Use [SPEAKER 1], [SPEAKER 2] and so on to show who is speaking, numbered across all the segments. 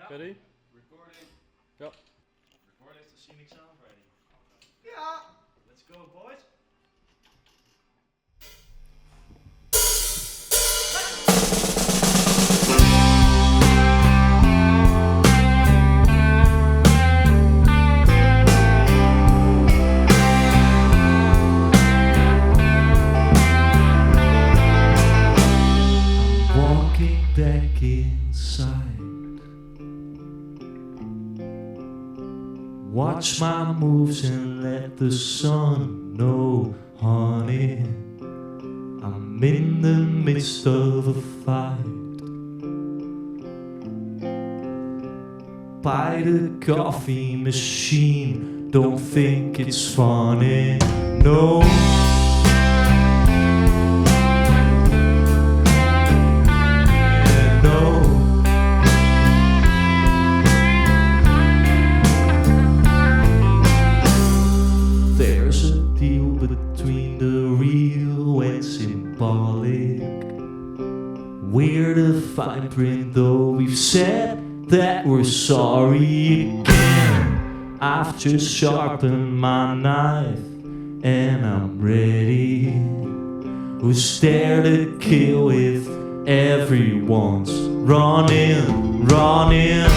[SPEAKER 1] Ja.
[SPEAKER 2] Ready?
[SPEAKER 1] Recording.
[SPEAKER 2] Yep.
[SPEAKER 1] Recording is the scenic sound ready.
[SPEAKER 3] Yeah.
[SPEAKER 1] Let's go, boys.
[SPEAKER 3] Walking back inside. Watch my moves and let the sun know, honey. I'm in the midst of a fight. By the coffee machine, don't think it's funny, no. We're the fine print, though we've said that we're sorry again. I've just sharpened my knife and I'm ready. Who's there to kill if everyone's running, running?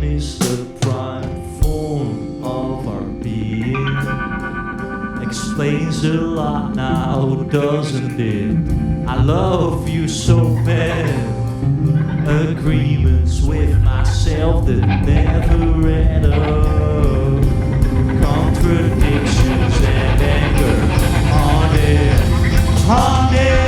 [SPEAKER 3] Is the prime form of our being. Explains a lot now, doesn't it? I love you so bad. Agreements with myself that never add up. Contradictions and anger on it, on it.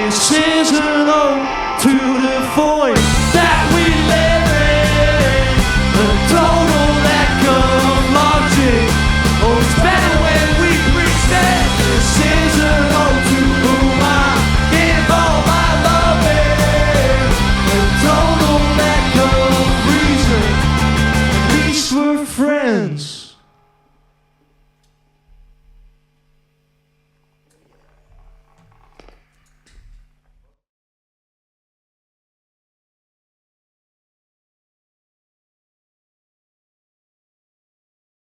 [SPEAKER 3] This is an ode to the void that we live in. A total lack of logic. Oh, it's better when we pretend. This is an ode to whom I give all my love in. A total lack of reason. At least we're friends.